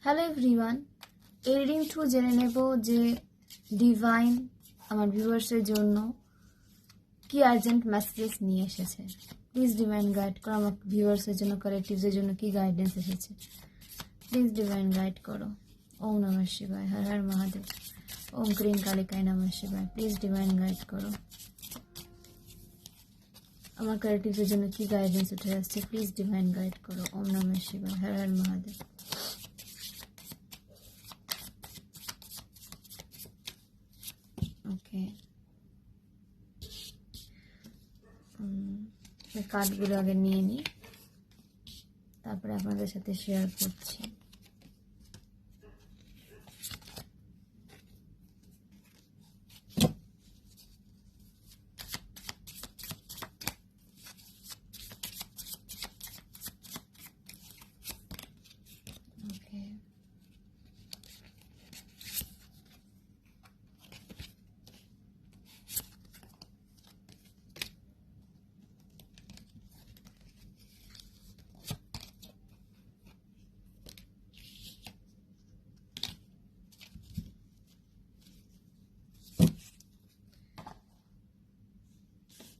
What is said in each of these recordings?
Hello everyone, এই reading through জেনে নেব যে ডিভাইন আমার ভিউয়ার্সের জন্য কি আর্জেন্ট মেসেজেস নিয়ে এসেছে। প্লিজ ডিভাইন গাইড করো আমার ভিউয়ার্সের জন্য, কালেক্টিভসের জন্য কি গাইডেন্স এসেছে। প্লিজ ডিভাইন গাইড করো। ওম নমঃ শিবায়, হর হর মহাদেব, ওম ক্রিং কালিকায় নমঃ শিবায়। প্লিজ ডিভাইন গাইড করো আমার কালেক্টিভসের জন্য কি গাইডেন্স উঠে আসছে। প্লিজ ডিভাইন গাইড করো। ওম নমঃ শিবায়, হর হর মহাদেব। ওকে, কার্ডগুলো আগে নিয়ে নিই, তারপরে আপনাদের সাথে শেয়ার করছি। ওকে,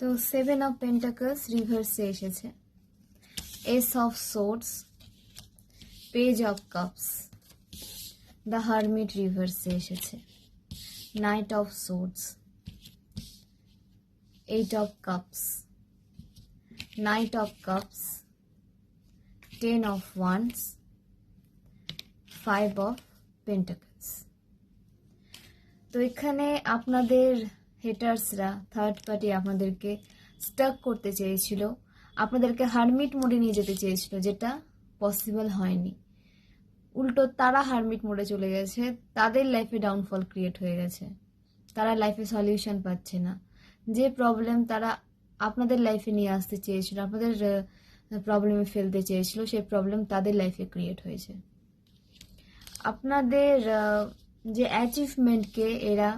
তো 7 অফ পেন্টাকলস রিভার্সে এসেছে, ace of swords, page of cups, the hermit রিভার্সে এসেছে, knight of swords, 8 of cups, knight of cups, 10 of wands, 5 of pentacles. তো এখানে আপনাদের হেটার্সরা, থার্ড পার্টি আপনাদেরকে স্টাক করতে চেয়েছিল, আপনাদেরকে হারমিট মোডে নিয়ে যেতে চেয়েছিল, যেটা পসিবল হয়নি। উল্টো তারা হারমিট মোডে চলে গেছে, তাদের লাইফে ডাউনফল ক্রিয়েট হয়ে গেছে, তারা লাইফে সলিউশন পাচ্ছে না। যে প্রবলেম তারা আপনাদের লাইফে নিয়ে আসতে চেয়েছিল, আপনাদের প্রবলেমে ফেলতে চেয়েছিল, সেই প্রবলেম তাদের লাইফে ক্রিয়েট হয়েছে। আপনাদের যে অ্যাচিভমেন্টকে এরা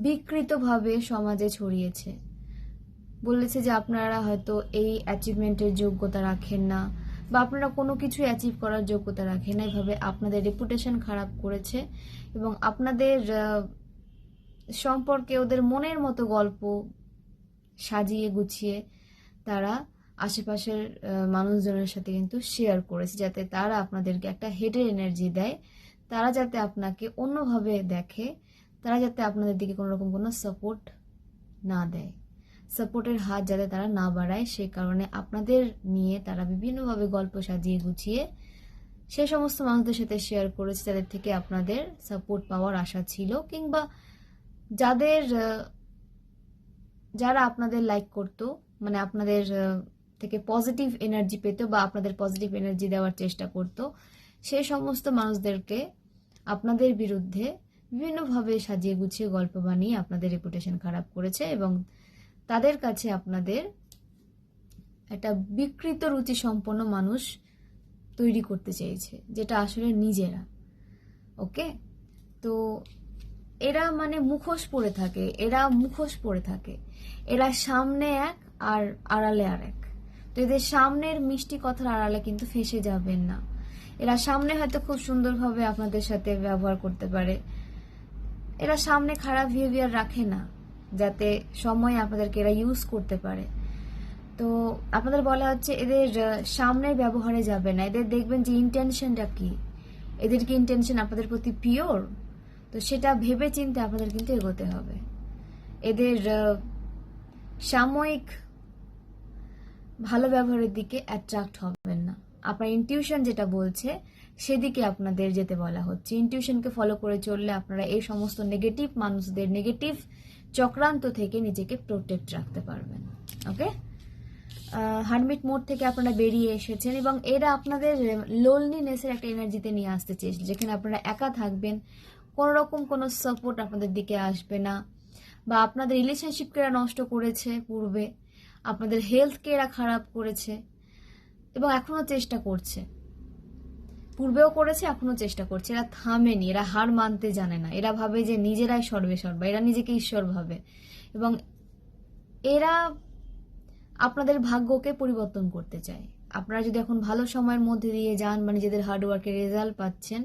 বিকৃতভাবে সমাজে ছড়িয়েছে, বলেছে যে আপনারা হয়তো এই অ্যাচিভমেন্টের যোগ্যতা রাখেন না, বা আপনারা কোনো কিছু অ্যাচিভ করার যোগ্যতা রাখেন না। এভাবে আপনাদের রেপুটেশন খারাপ করেছে এবং আপনাদের সম্পর্কে ওদের মনের মতো গল্প সাজিয়ে গুছিয়ে তারা আশেপাশের মানুষজনের সাথে কিন্তু শেয়ার করেছে, যাতে তারা আপনাদেরকে একটা হেডের এনার্জি দেয়, তারা যাতে আপনাকে অন্যভাবে দেখে, তারা যাতে আপনাদের দিকে কোনো রকম কোনো সাপোর্ট না দেয়, সাপোর্টের হাত যাতে তারা না বাড়ায়। সেই কারণে আপনাদের নিয়ে তারা বিভিন্নভাবে গল্প সাজিয়ে গুছিয়ে সে সমস্ত মানুষদের সাথে শেয়ার করেছে যাদের থেকে আপনাদের সাপোর্ট পাওয়ার আশা ছিল, কিংবা যারা আপনাদের লাইক করতো, মানে আপনাদের থেকে পজিটিভ এনার্জি পেত বা আপনাদের পজিটিভ এনার্জি দেওয়ার চেষ্টা করতো, সেই সমস্ত মানুষদেরকে আপনাদের বিরুদ্ধে বিভিন্নভাবে সাজিয়ে গুছিয়ে গল্প বানিয়ে আপনাদের রেপুটেশন খারাপ করেছে এবং তাদের কাছে আপনাদের একটা বিকৃত রুচি সম্পন্ন মানুষ তৈরি করতে চেয়েছে, যেটা আসলে নিজেরা। ওকে, তো এরা মানে মুখোশ পরে থাকে, এরা সামনে এক আর আড়ালে আর এক। তো এদের সামনের মিষ্টি কথার আড়ালে কিন্তু ফেঁসে যাবেন না। এরা সামনে হয়তো খুব সুন্দরভাবে আপনাদের সাথে ব্যবহার করতে পারে, এরা সামনে খারাপ বিহেভিয়ার রাখে না, যাতে সময় আপনাদেরকে এরা ইউজ করতে পারে। তো আপনাদের বলা হচ্ছে এদের সামনের ব্যবহারে যাবে না, এদের দেখবেন যে ইন্টেনশনটা কি, এদের কি ইন্টেনশন আপনাদের প্রতি পিওর, তো সেটা ভেবে চিন্তে আপনাদের কিন্তু এগোতে হবে। এদের সাময়িক ভালো ব্যবহারের দিকে অ্যাট্রাক্ট হবেন না, আপনার ইনটিউশন যেটা বলছে সেদিকে আপনাদের যেতে বলা হচ্ছে। ইনটিউশনকে ফলো করে চললে আপনারা এই সমস্ত নেগেটিভ মানুষদের নেগেটিভ চক্রান্ত থেকে নিজেকে প্রোটেক্ট রাখতে পারবেন। ওকে, হারমিট মোড থেকে আপনারা বেরিয়ে এসেছেন এবং এরা আপনাদের লোনলিনেসের একটা এনার্জিতে নিয়ে আসতে চেয়েছিল, যেখানে আপনারা একা থাকবেন, কোনো রকম কোনো সাপোর্ট আপনাদের দিকে আসবে না, বা আপনাদের রিলেশনশিপকে এরা নষ্ট করেছে পূর্বে, আপনাদের হেলথকে এরা খারাপ করেছে এবং এখনো চেষ্টা করছে, পূর্বেও করেছে এখনো চেষ্টা করছে। এরা থামেনি, এরা হার মানতে জানে না, এরা ভাবে যে নিজেরাই সর্বে সর্বা, এরা নিজেকে ঈশ্বর ভাবে এবং এরা আপনাদের ভাগ্যকে পরিবর্তন করতে চায়। আপনারা যদি এখন ভালো সময়ের মধ্যে দিয়ে যান বা নিজেদের হার্ডওয়ার্কের রেজাল্ট পাচ্ছেন,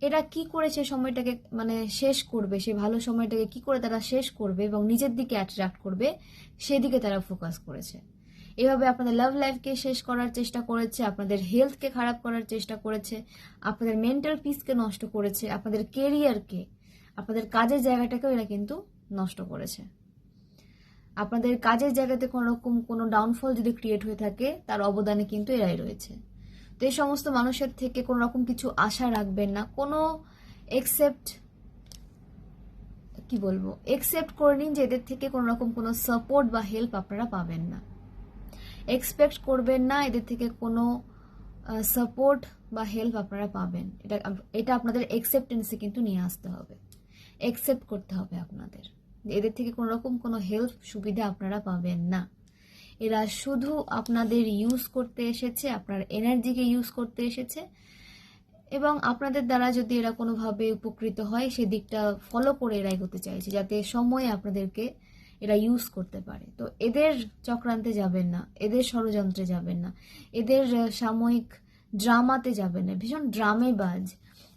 এরা কি করে সে সময়টাকে মানে শেষ করবে, সে ভালো সময়টাকে কি করে তারা শেষ করবে এবং নিজের দিকে অ্যাট্রাক্ট করবে, সেদিকে তারা ফোকাস করেছে। এভাবে আপনাদের লাভ লাইফকে শেষ করার চেষ্টা করেছে, আপনাদের হেলথকে খারাপ করার চেষ্টা করেছে, আপনাদের মেন্টাল পিসকে নষ্ট করেছে, আপনাদের কেরিয়ারকে, আপনাদের কাজের জায়গাটাকেও এরা কিন্তু নষ্ট করেছে। আপনাদের কাজের জায়গাতে কোনো রকম কোনো ডাউনফল যদি ক্রিয়েট হয়ে থাকে, তার অবদানে কিন্তু এরাই রয়েছে। তো এই সমস্ত মানুষের থেকে কোনো রকম কিছু আশা রাখবেন না, কোনো একসেপ্ট করে নিন যে এদের থেকে কোনো রকম কোনো সাপোর্ট বা হেল্প আপনারা পাবেন না। এক্সপেক্ট করবেন না এদের থেকে কোনো সাপোর্ট বা হেল্প আপনারা পাবেন। এটা আপনাদের একসেপ্টেন্সে কিন্তু নিয়ে আসতে হবে, একসেপ্ট করতে হবে আপনাদের। এদের থেকে কোনো রকম কোনো হেল্প সুবিধা আপনারা পাবেন না। এরা শুধু আপনাদের ইউজ করতে এসেছে, আপনার এনার্জিকে ইউজ করতে এসেছে, এবং আপনাদের দ্বারা যদি এরা কোনোভাবে উপকৃত হয় সেদিকটা ফলো করে এরা এগোতে চাইছে, যাতে সময়ে আপনাদেরকে এরা ইউজ করতে পারে। তো এদের চক্রান্তে যাবেন না, এদের ষড়যন্ত্রে যাবেন না, এদের সাময়িক ড্রামাতে যাবেন না। ভীষণ ড্রামেবাজ,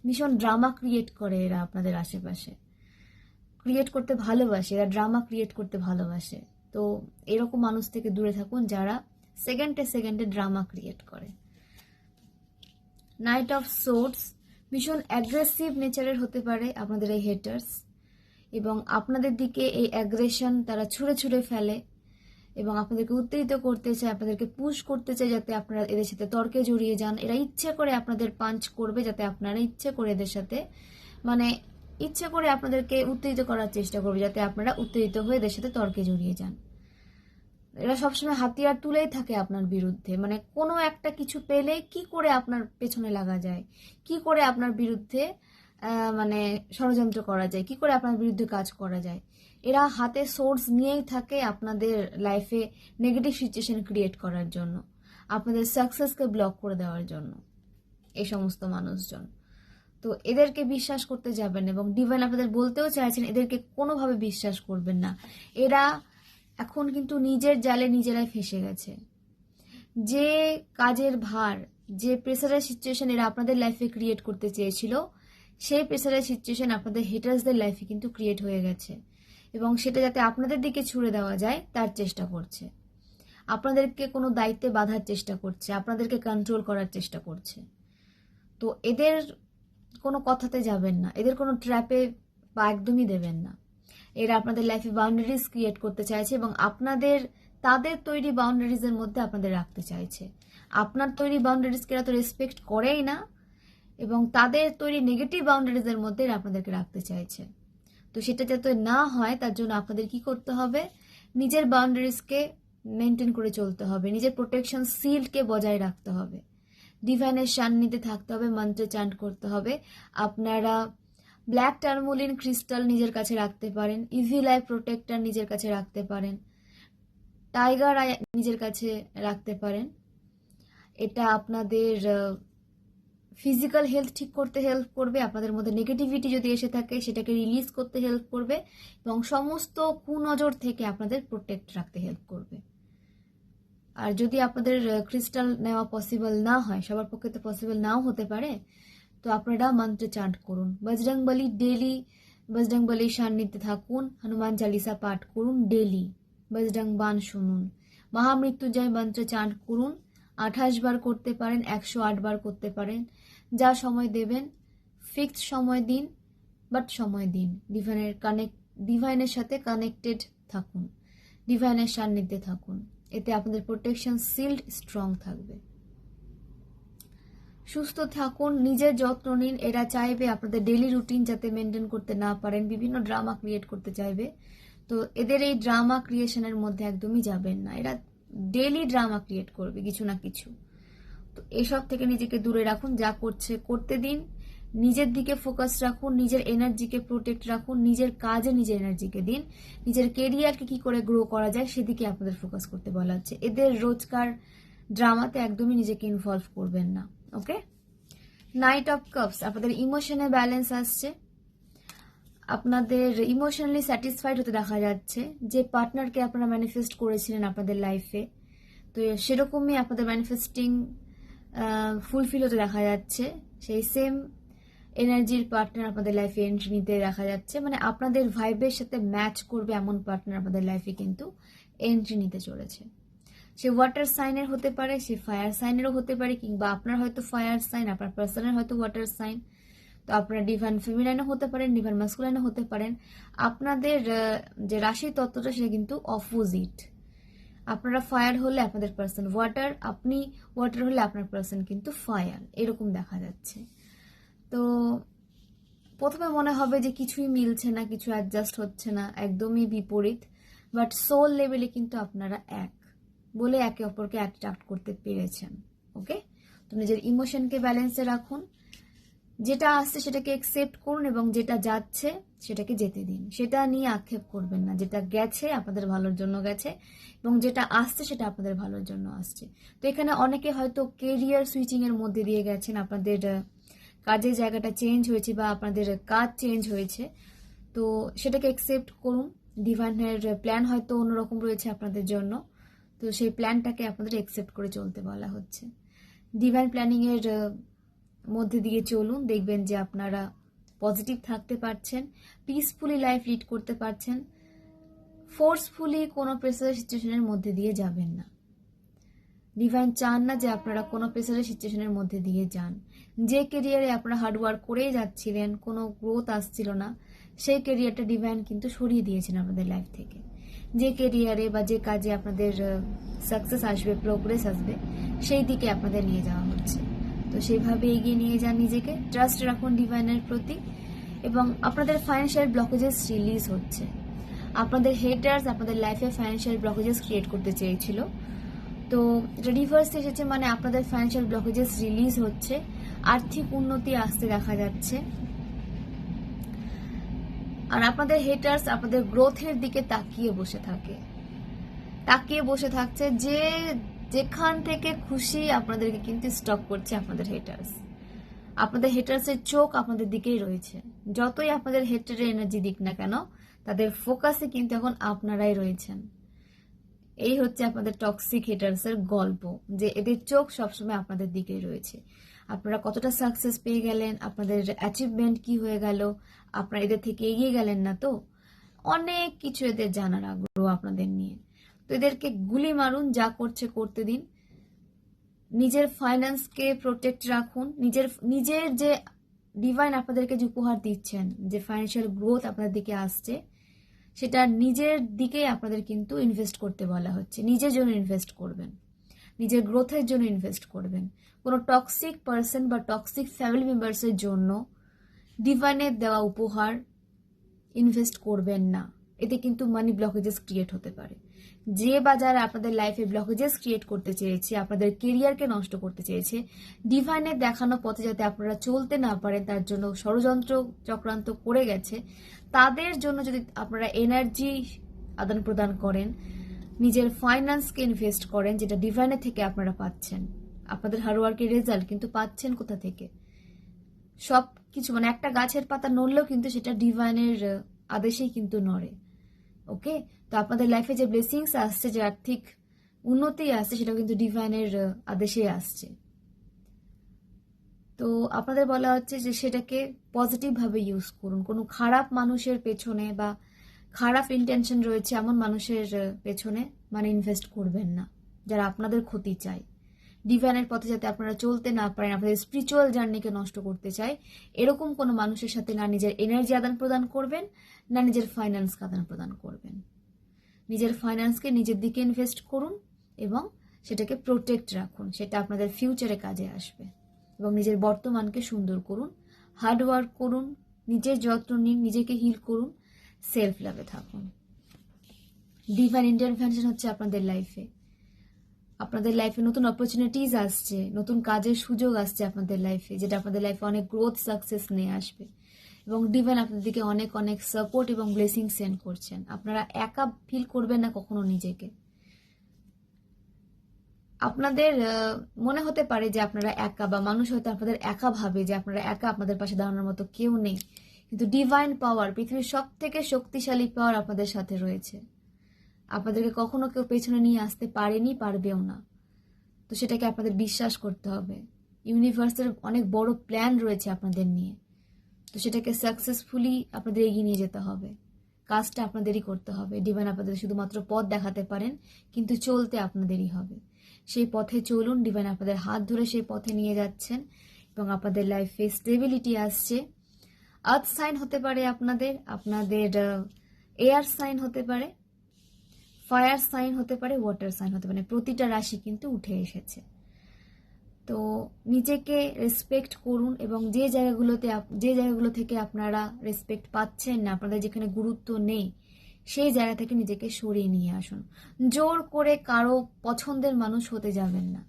ভীষণ ড্রামা ক্রিয়েট করে এরা আপনাদের আশেপাশে, ক্রিয়েট করতে ভালোবাসে, এরা ড্রামা ক্রিয়েট করতে ভালোবাসে। তো এরকম মানুষ থেকে দূরে থাকুন যারা সেকেন্ডে সেকেন্ডে ড্রামা ক্রিয়েট করে। নাইট অফ সোর্ডস, ভীষণ অ্যাগ্রেসিভ নেচারের হতে পারে আপনাদের এই হেটার্স, এবং আপনাদের দিকে এই অ্যাগ্রেশন তারা ছুঁড়ে ছুঁড়ে ফেলে এবং আপনাদেরকে উত্তেজিত করতে চায়, আপনাদেরকে পুশ করতে চায় যাতে আপনারা এদের সাথে তর্কে জড়িয়ে যান। এরা ইচ্ছে করে আপনাদের পাঞ্চ করবে যাতে আপনারা ইচ্ছে করে এদের সাথে মানে ইচ্ছে করে আপনাদেরকে উত্তেজিত করার চেষ্টা করবে যাতে আপনারা উত্তেজিত হয়ে এদের সাথে তর্কে জড়িয়ে যান। এরা সবসময় হাতিয়ার তুলেই থাকে আপনার বিরুদ্ধে, মানে কোনো একটা কিছু পেলে কি করে আপনার পেছনে লাগা যায়, কি করে আপনার বিরুদ্ধে মানে ষড়যন্ত্র করা যায়, কি করে আপনার বিরুদ্ধে কাজ করা যায়। এরা হাতে সোর্স নিয়েই থাকে আপনাদের লাইফে নেগেটিভ সিচুয়েশন ক্রিয়েট করার জন্য, আপনাদের সাকসেসকে ব্লক করে দেওয়ার জন্য, এই সমস্ত মানুষজন। তো এদেরকে বিশ্বাস করতে যাবেন, এবং ডিভাইন আপনাদের বলতেও চাইছেন এদেরকে কোনোভাবে বিশ্বাস করবেন না। এরা এখন কিন্তু নিজের জালে নিজেরাই ফেঁসে গেছে। যে কাজের ভার, যে প্রেসারের সিচুয়েশন এরা আপনাদের লাইফে ক্রিয়েট করতে চেয়েছিল, সেই প্রেসারের সিচুয়েশন আপনাদের হেটার্সদের লাইফে কিন্তু ক্রিয়েট হয়ে গেছে, এবং সেটা যাতে আপনাদের দিকে ছুড়ে দেওয়া যায় তার চেষ্টা করছে। আপনাদেরকে কোনো দায়িত্বে বাঁধার চেষ্টা করছে, আপনাদেরকে কন্ট্রোল করার চেষ্টা করছে। তো এদের কোনো কথাতে যাবেন না, এদের কোনো ট্র্যাপে বা একদমই দেবেন না। এরা আপনাদের লাইফে বাউন্ডারিজ ক্রিয়েট করতে চাইছে এবং আপনাদের তাদের তৈরি বাউন্ডারিজের মধ্যে আপনাদের রাখতে চাইছে। আপনার তৈরি বাউন্ডারিজকে এরা তো রেসপেক্ট করেই না, এবং তাদের তৈরি নেগেটিভ বাউন্ডারিজের মধ্যে এরা আপনাদেরকে রাখতে চাইছে। তো সেটা যাতে না হয় তার জন্য আপনাদের কি করতে হবে, নিজের বাউন্ডারিজকে মেনটেন করে চলতে হবে, নিজের প্রোটেকশন শিল্ডকে বজায় রাখতে হবে, ডিভাইনের সান্নিধ্যে থাকতে হবে, মন্ত্রে চান্ট করতে হবে। আপনারা ব্ল্যাক টার্মোলিন ক্রিস্টাল নিজের কাছে রাখতে পারেন, ইভিল আই প্রোটেক্টর নিজের কাছে রাখতে পারেন, টাইগার আই নিজের কাছে রাখতে পারেন। এটা আপনাদের ফিজিক্যাল হেলথ ঠিক করতে হেল্প করবে, আপনাদের মধ্যে নেগেটিভিটি যদি এসে থাকে সেটাকে রিলিজ করতে হেল্প করবে, এবং সমস্ত কুনজর থেকে আপনাদের প্রোটেক্ট রাখতে হেল্প করবে। আর যদি আপনাদের ক্রিস্টাল নেওয়া পসিবল না হয়, সবার পক্ষে তো পসিবল নাও হতে পারে, তো আপনারা মন্ত্রে চান্ট করুন, বজরংবলী ডেলি বজরংবলীর সান্নিধ্যে থাকুন, হনুমান চালিসা পাঠ করুন ডেলি, বজরং বাণ শুনুন, মহামৃত্যুঞ্জয় মন্ত্র চান্ট করুন, 28 বার করতে পারেন, 108 বার করতে পারেন, যা সময় দেবেন, ফিক্সড সময় দিন, বাট সময় দিন। ডিভাইনের সাথে কানেক্টেড থাকুন, ডিভাইনের সান্নিধ্যে থাকুন, এতে আপনাদের প্রোটেকশন শিল্ড স্ট্রং থাকবে। সুস্থ থাকুন, নিজের যত্ন নিন। এরা চাইবে আপনাদের ডেইলি রুটিন যাতে মেনটেন করতে না পারেন, বিভিন্ন ড্রামা ক্রিয়েট করতে চাইবে। তো এদের এই ড্রামা ক্রিয়েশনের মধ্যে একদমই যাবেন না, এরা ডেইলি ড্রামা ক্রিয়েট করবে কিছু না কিছু। তো এসব থেকে নিজেকে দূরে রাখুন, যা করছে করতে দিন, নিজের দিকে ফোকাস রাখুন, নিজের এনার্জিকে প্রোটেক্ট রাখুন, নিজের কাজে নিজের এনার্জিকে দিন, নিজের কেরিয়ারকে কি করে গ্রো করা যায় সেদিকে আপনাদের ফোকাস করতে বলা হচ্ছে। এদের রোজকার ড্রামাতে একদমই নিজেকে ইনভলভ করবেন না, ওকে। নাইট অফ কাপস, আপনাদের ইমোশনে ব্যালেন্স আসছে, আপনাদের ইমোশনালি স্যাটিসফাইড হতে দেখা যাচ্ছে। যে পার্টনারকে আপনারা ম্যানিফেস্ট করেছিলেন আপনাদের লাইফে, তো সেরকমই আপনাদের ম্যানিফেস্টিং ফুলফিল হতে দেখা যাচ্ছে। সেই সেম এনার্জির পার্টনার আপনাদের লাইফে এন্ট্রি নিতে দেখা যাচ্ছে, মানে আপনাদের ভাইবের সাথে ম্যাচ করবে এমন পার্টনার আপনাদের লাইফে কিন্তু এন্ট্রি নিতে চলেছে। সে ওয়াটার সাইনের হতে পারে, সে ফায়ার সাইনেরও হতে পারে, কিংবা আপনার হয়তো ফায়ার সাইন, আপনার পার্সনের হয়তো ওয়াটার সাইন, তো আপনারা ডিভাইন ফেমিনাইনও হতে পারেন, ডিভাইন মাস্কুলাইনও হতে পারেন। আপনাদের যে রাশি তত্ত্বটা সেটা কিন্তু অপোজিট। আপনারা ফায়ার হলে আপনাদের পার্সন ওয়াটার, আপনি ওয়াটার হলে আপনার পার্সন কিন্তু ফায়ার, এরকম দেখা যাচ্ছে। তো প্রথমে মনে হবে যে কিছুই মিলছে না, কিছু অ্যাডজাস্ট হচ্ছে না, একদমই বিপরীত, বাট সোল লেভেলে কিন্তু আপনারা এক বলে একে অপরকে অ্যাট্রাক্ট করতে পেরেছেন। ওকে, তো নিজের ইমোশনকে ব্যালেন্সে রাখুন, যেটা আসছে সেটাকে অ্যাকসেপ্ট করুন এবং যেটা যাচ্ছে সেটাকে যেতে দিন, সেটা নিয়ে আক্ষেপ করবেন না। যেটা গেছে আপনাদের ভালোর জন্য গেছে এবং যেটা আসছে সেটা আপনাদের ভালোর জন্য আসছে। তো এখানে অনেকে হয়তো কেরিয়ার সুইচিং এর মধ্যে দিয়ে গেছেন, আপনাদের কাজের জায়গাটা চেঞ্জ হয়েছে বা আপনাদের কাজ চেঞ্জ হয়েছে, তো সেটাকে অ্যাকসেপ্ট করুন। ডিভাইনের প্ল্যান হয়তো অন্যরকম রয়েছে আপনাদের জন্য, তো সেই প্ল্যানটাকে আপনাদের অ্যাকসেপ্ট করে চলতে বলা হচ্ছে। ডিভাইন প্ল্যানিং এর মধ্যে দিয়ে চলুন, দেখবেন যে আপনারা পজিটিভ থাকতে পারছেন, পিসফুলি লাইফ লিড করতে পারছেন, ফোর্সফুলি কোনো প্রেসারের সিচুয়েশনের মধ্যে দিয়ে যাবেন না। ডিভাইন চান না যে আপনারা কোনো প্রেসারের সিচুয়েশনের মধ্যে দিয়ে যান। যে কেরিয়ারে আপনারা হার্ডওয়ার্ক করেই যাচ্ছিলেন, কোনো গ্রোথ আসছিল না, সেই কেরিয়ারটা ডিভাইন কিন্তু সরিয়ে দিয়েছেন আপনাদের লাইফ থেকে। যে কেরিয়ারে বা যে কাজে আপনাদের সাকসেস আসবে, প্রোগ্রেস আসবে, সেই দিকে আপনাদের নিয়ে যাওয়া হচ্ছে। তো সেইভাবে এগিয়ে নিয়ে যান নিজেকে, ট্রাস্ট রাখুন ডিভাইনের প্রতি, এবং আপনাদের ফাইন্যান্সিয়াল ব্লকেজেস রিলিজ হচ্ছে। আপনাদের হেটার্স আপনাদের লাইফে ফাইন্যান্সিয়াল ব্লকেজেস ক্রিয়েট করতে চেয়েছিল, তো এটা রিভার্স এসেছে, মানে আপনাদের ফাইন্যান্সিয়াল ব্লকেজেস রিলিজ হচ্ছে, আর্থিক উন্নতি আসতে দেখা যাচ্ছে। আর আপনাদের হেটার্স আপনাদের গ্রোথের দিকে তাকিয়ে বসে থাকছে, যে যেখান থেকে খুশি আপনাদেরকে কিন্তু স্টপ করছে আপনাদের হেটার্স। আপনাদের হেটার্সের চোখ আপনাদের দিকেই রয়েছে, যতই আপনাদের হেটারের এনার্জি দিক না কেন, তাদের ফোকাসে কিন্তু এখন আপনারাই রয়েছেন। এই হচ্ছে আপনাদের টক্সিক হেটার্সের গল্প, যে এদের চোখ সবসময় আপনাদের দিকেই রয়েছে। আপনারা কতটা সাকসেস পেয়ে গেলেন, আপনাদের অ্যাচিভমেন্ট কি হয়ে গেল, আপনারা এদের থেকে এগিয়ে গেলেন না, তো অনেক কিছু এদের জানার আগ্রহ আপনাদের নিয়ে। তো এদেরকে গুলি মারুন, যা করছে করতে দিন, নিজের ফাইন্যান্সকে প্রোটেক্ট রাখুন, নিজের যে ডিভাইন আপনাদেরকে যে উপহার দিচ্ছেন, যে ফাইন্যান্সিয়াল গ্রোথ আপনাদের দিকে আসছে, সেটা নিজের দিকেই আপনাদের কিন্তু ইনভেস্ট করতে বলা হচ্ছে। নিজের জন্য ইনভেস্ট করবেন, নিজের গ্রোথের জন্য ইনভেস্ট করবেন। কোনো টক্সিক পার্সন বা টক্সিক ফ্যামিলি মেম্বার্সের জন্য ডিভাইনের দেওয়া উপহার ইনভেস্ট করবেন না, এতে কিন্তু মানি ব্লকেজেস ক্রিয়েট হতে পারে। যে বা যারা আপনাদের লাইফে ব্লকেজেস ক্রিয়েট করতে চেয়েছে, আপনাদের কেরিয়ারকে নষ্ট করতে চেয়েছে, ডিভাইনের দেখানো পথে যাতে আপনারা চলতে না পারেন তার জন্য ষড়যন্ত্র চক্রান্ত করে গেছে, তাদের জন্য যদি আপনারা এনার্জি আদান প্রদান করেন, নিজের ফাইন্যান্সকে ইনভেস্ট করেন, যেটা ডিভাইনের থেকে আপনারা পাচ্ছেন, আপনাদের হার্ডওয়ার্কের রেজাল্ট কিন্তু পাচ্ছেন কোথা থেকে? সব কিছু, মানে একটা গাছের পাতা নড়লেও কিন্তু সেটা ডিভাইনের আদেশেই কিন্তু নড়ে। ওকে, তো আপনাদের লাইফে যে ব্লেসিংস আসছে, যে আর্থিক উন্নতি আসছে, সেটাও কিন্তু ডিভাইনের আদেশেই আসছে। তো আপনাদের বলা হচ্ছে যে সেটাকে পজিটিভ ভাবে ইউজ করুন। কোনো খারাপ মানুষের পেছনে বা খারাপ ইন্টেনশন রয়েছে এমন মানুষের পেছনে মানে ইনভেস্ট করবেন না, যারা আপনাদের ক্ষতি চায়। ডিভাইনের পথে যাতে আপনারা চলতে না পারেন, আপনাদের স্পিরিচুয়াল জার্নিকে নষ্ট করতে চায়, এরকম কোনো মানুষের সাথে না নিজের এনার্জি আদান প্রদান করবেন, না নিজের ফাইন্যান্সকে আদান প্রদান করবেন। নিজের ফাইন্যান্সকে নিজের দিকে ইনভেস্ট করুন এবং সেটাকে প্রোটেক্ট রাখুন, সেটা আপনাদের ফিউচারে কাজে আসবে। এবং নিজের বর্তমানকে সুন্দর করুন, হার্ডওয়ার্ক করুন, নিজের যত্ন নিন, নিজেকে হিল করুন, সেলফ লাভে থাকুন। ডিভাইন ইন্টারভেনশন হচ্ছে আপনাদের লাইফে, আপনাদের লাইফে নতুন অপরচুনিটিস আসছে, নতুন কাজের সুযোগ আসছে আপনাদের লাইফে, যেটা আপনাদের লাইফে অনেক গ্রোথ সাকসেস নিয়ে আসবে। এবং ডিভাইন আপনাদের দিকে অনেক অনেক সাপোর্ট এবং ব্লেসিং সেন্ড করছেন। আপনারা একা ফিল করবেন না কখনো নিজেকে। আপনাদের মনে হতে পারে যে আপনারা একা, বা মানুষ হয়তো আপনাদের একা ভাবে যে আপনারা একা, আপনাদের পাশে দাঁড়ানোর মতো কেউ নেই, কিন্তু ডিভাইন পাওয়ার, পৃথিবীর সব থেকে শক্তিশালী পাওয়ার আপনাদের সাথে রয়েছে। আপনাদেরকে কখনো কেউ পেছনে নিয়ে আসতে পারেনি, পারবেও না। তো সেটাকে আপনাদের বিশ্বাস করতে হবে। ইউনিভার্সের অনেক বড় প্ল্যান রয়েছে আপনাদের নিয়ে, তো সেটাকে সাকসেসফুলি আপনাদের এগিয়ে নিয়ে যেতে হবে, কাজটা আপনাদেরই করতে হবে। ডিভাইন আপনাদের শুধুমাত্র পথ দেখাতে পারেন, কিন্তু চলতে আপনাদেরই হবে। সেই পথে চলুন, ডিভাইন আপনাদের হাত ধরে সেই পথে নিয়ে যাচ্ছেন এবং আপনাদের লাইফে স্টেবিলিটি আসছে। আর্থ সাইন হতে পারে আপনাদের, এয়ার সাইন হতে পারে, ফায়ার সাইন হতে পারে, ওয়াটার সাইন হতে পারে, প্রতিটা রাশি কিন্তু উঠে এসেছে। তো নিজেকে রেসপেক্ট করুন এবং যে জায়গাগুলো থেকে আপনারা রেসপেক্ট পাচ্ছেন না, আপনাদের যেখানে গুরুত্ব নেই, সেই জায়গা থেকে নিজেকে সরিয়ে নিয়ে আসুন। জোর করে কারো পছন্দের মানুষ হতে যাবেন না।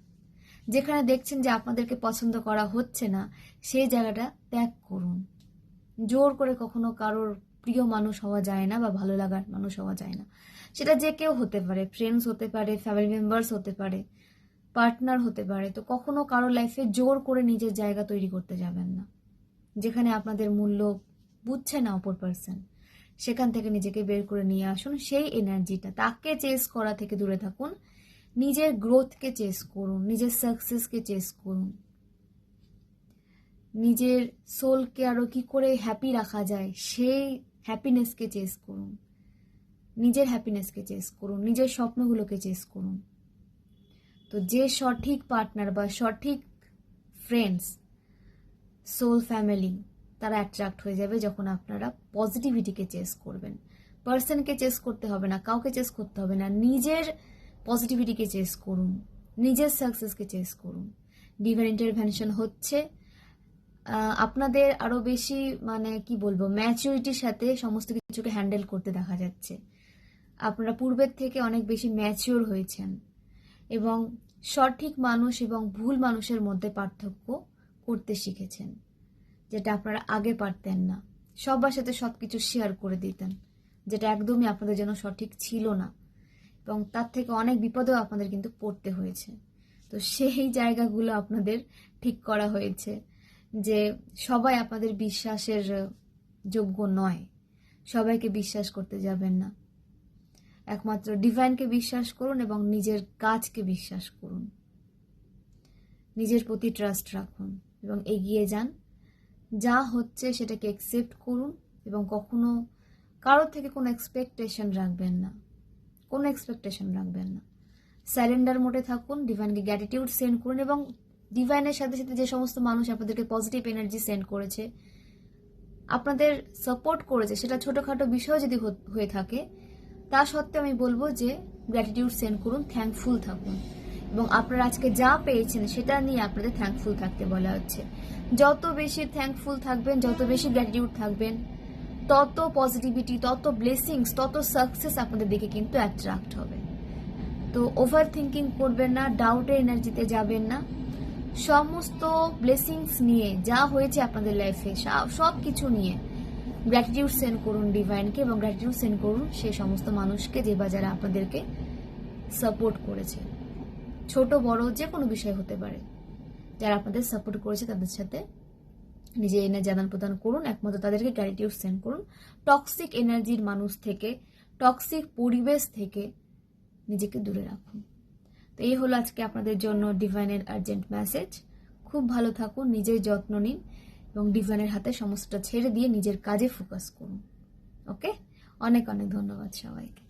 যেখানে দেখছেন যে আপনাদেরকে পছন্দ করা হচ্ছে না, সেই জায়গাটা ত্যাগ করুন। জোর করে কখনো কারোর প্রিয় মানুষ হওয়া যায় না বা ভালো লাগার মানুষ হওয়া যায় না। সেটা যে কেউ হতে পারে, ফ্রেন্ডস হতে পারে, ফ্যামিলি মেম্বার্স হতে পারে, পার্টনার হতে পারে। তো কখনো কারো লাইফে জোর করে নিজের জায়গা তৈরি করতে যাবেন না। যেখানে আপনাদের মূল্য বুঝছে না অপর পার্সন, সেখান থেকে নিজেকে বের করে নিয়ে আসুন। সেই এনার্জিটা, তাকে চেস করা থেকে দূরে থাকুন, নিজের গ্রোথকে চেস করুন, নিজের সাকসেসকে চেস করুন, নিজের সোলকে আরো কি করে হ্যাপি রাখা যায় সেই হ্যাপিনেসকে চেস করুন, নিজের হ্যাপিনেসকে চেস করুন, নিজের স্বপ্নগুলোকে চেস করুন। তো যে সঠিক পার্টনার বা সঠিক ফ্রেন্ডস, সোল ফ্যামিলি, তারা অ্যাট্রাক্ট হয়ে যাবে যখন আপনারা পজিটিভিটিকে চেস করবেন। পার্সনকে চেস করতে হবে না, কাউকে চেস করতে হবে না, নিজের পজিটিভিটিকে চেস করুন, নিজের সাকসেসকে চেস করুন। ডিভাইন ইন্টারভেনশন হচ্ছে, আপনাদের আরো বেশি কি বলবো, ম্যাচুরিটির সাথে সমস্ত কিছুকে হ্যান্ডেল করতে দেখা যাচ্ছে। আপনারা পূর্বের থেকে অনেক বেশি ম্যাচিওর হয়েছেন এবং সঠিক মানুষ এবং ভুল মানুষের মধ্যে পার্থক্য করতে শিখেছেন, যেটা আপনারা আগে পারতেন না। সবার সাথে সবকিছু শেয়ার করে দিতেন, যেটা একদমই আপনাদের জন্য সঠিক ছিল না এবং তার থেকে অনেক বিপদেও আপনাদের কিন্তু পড়তে হয়েছে। তো সেই জায়গাগুলো আপনাদের ঠিক করা হয়েছে যে সবাই আপনাদের বিশ্বাসের যোগ্য নয়, সবাইকে বিশ্বাস করতে যাবেন না। একমাত্র ডিভাইনকে বিশ্বাস করুন এবং নিজের কাজকে বিশ্বাস করুন, নিজের প্রতি ট্রাস্ট রাখুন এবং এগিয়ে যান। যা হচ্ছে সেটাকে অ্যাকসেপ্ট করুন এবং কখনো কারোর থেকে কোনো এক্সপেকটেশন রাখবেন না, কোনো এক্সপেকটেশন রাখবেন না। স্যারেন্ডার মোডে থাকুন, ডিভাইনকে গ্র্যাটিটিউড সেন্ড করুন এবং ডিভাইনের সাথে সাথে যে সমস্ত মানুষ আপনাদেরকে পজিটিভ এনার্জি সেন্ড করেছে, আপনাদের সাপোর্ট করেছে, সেটা ছোটোখাটো বিষয় যদি হয়ে থাকে, তা সত্ত্বেও আমি বলবো যে গ্র্যাটিটিউড সেন্ড করুন, থ্যাঙ্কফুল থাকুন এবং আপনারা আজকে যা পেয়েছেন সেটা নিয়ে আপনাদের থ্যাঙ্কফুল থাকতে বলা হচ্ছে। যত বেশি থ্যাঙ্কফুল থাকবেন, যত বেশি গ্র্যাটিটিউড থাকবেন, তত পজিটিভিটি, তত ব্লেসিংস, তত সাকসেস আপনাদের দিকে কিন্তু অ্যাট্রাক্ট হবে। তো ওভার থিঙ্কিং করবেন না, ডাউটের এনার্জিতে যাবেন না। সমস্ত ব্লেসিংস নিয়ে, যা হয়েছে আপনাদের লাইফে সব কিছু নিয়ে গ্র্যাটিটিউড সেন্ড করুন ডিভাইনকে এবং গ্র্যাটিটিউড সেন্ড করুন সেই সমস্ত মানুষকে যে বা যারা আপনাদেরকে সাপোর্ট করেছে, ছোট বড় যে কোনো বিষয় হতে পারে, যারা আপনাদের সাপোর্ট করেছে তাদের সাথে নিজে এনার্জি আদান প্রদান করুন। একমাত্র তাদেরকে গ্র্যাটিটিউড সেন্ড করুন। টক্সিক এনার্জির মানুষ থেকে, টক্সিক পরিবেশ থেকে নিজেকে দূরে রাখুন। তো এই হলো আজকে আপনাদের জন্য ডিভাইনের আর্জেন্ট মেসেজ। খুব ভালো থাকুন, নিজের যত্ন নিন এবং ডিভাইনের হাতে সমস্তটা ছেড়ে দিয়ে নিজের কাজে ফোকাস করুন। ওকে, অনেক অনেক ধন্যবাদ সবাইকে।